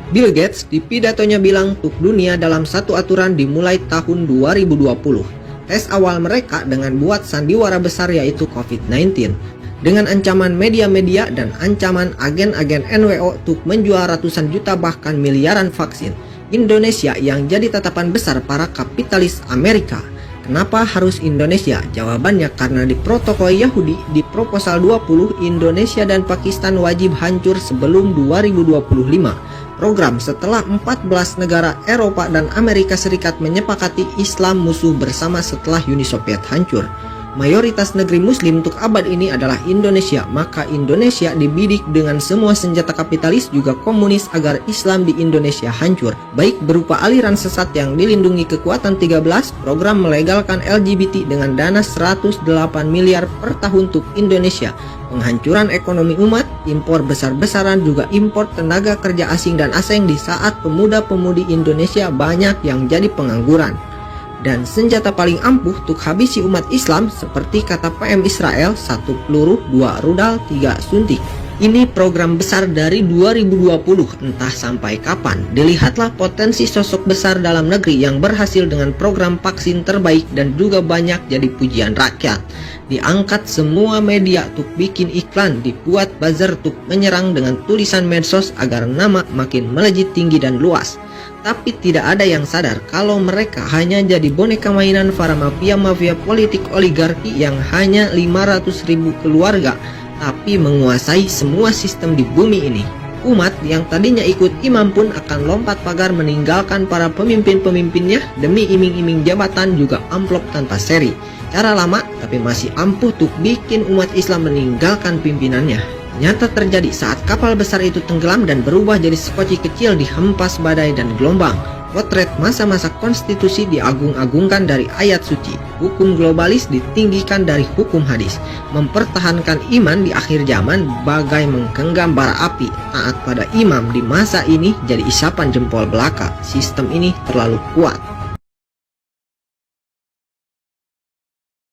Bill Gates di pidatonya bilang untuk dunia dalam satu aturan dimulai tahun 2020. Tes awal mereka dengan buat sandiwara besar yaitu COVID-19. Dengan ancaman media-media dan ancaman agen-agen NWO untuk menjual ratusan juta bahkan miliaran vaksin. Indonesia yang jadi tatapan besar para kapitalis Amerika. Kenapa harus Indonesia? Jawabannya karena di protokol Yahudi di proposal 20 Indonesia dan Pakistan wajib hancur sebelum 2025. Program setelah 14 negara Eropa dan Amerika Serikat menyepakati Islam musuh bersama setelah Uni Soviet hancur. Mayoritas negeri muslim untuk abad ini adalah Indonesia, maka Indonesia dibidik dengan semua senjata kapitalis juga komunis agar Islam di Indonesia hancur. Baik berupa aliran sesat yang dilindungi kekuatan 13, program melegalkan LGBT dengan dana 108 miliar per tahun untuk Indonesia. Penghancuran ekonomi umat, impor besar-besaran juga impor tenaga kerja asing dan asing di saat pemuda-pemudi Indonesia banyak yang jadi pengangguran. Dan senjata paling ampuh untuk habisi umat Islam seperti kata PM Israel, 1 peluru, 2 rudal, 3 suntik. Ini program besar dari 2020, entah sampai kapan. Dilihatlah potensi sosok besar dalam negeri yang berhasil dengan program vaksin terbaik dan juga banyak jadi pujian rakyat. Diangkat semua media untuk bikin iklan, dibuat buzzer untuk menyerang dengan tulisan medsos agar nama makin melejit tinggi dan luas. Tapi tidak ada yang sadar kalau mereka hanya jadi boneka mainan para mafia-mafia politik oligarki yang hanya 500.000 keluarga, tapi menguasai semua sistem di bumi ini. Umat yang tadinya ikut imam pun akan lompat pagar meninggalkan para pemimpin-pemimpinnya demi iming-iming jabatan juga amplop tanpa seri. Cara lama tapi masih ampuh untuk bikin umat Islam meninggalkan pimpinannya. Nyata terjadi saat kapal besar itu tenggelam dan berubah jadi sekoci kecil dihempas badai dan gelombang. Potret masa-masa konstitusi diagung-agungkan dari ayat suci. Hukum globalis ditinggikan dari hukum hadis. Mempertahankan iman di akhir zaman bagai menggenggam bara api. Taat pada imam di masa ini jadi isapan jempol belaka. Sistem ini terlalu kuat.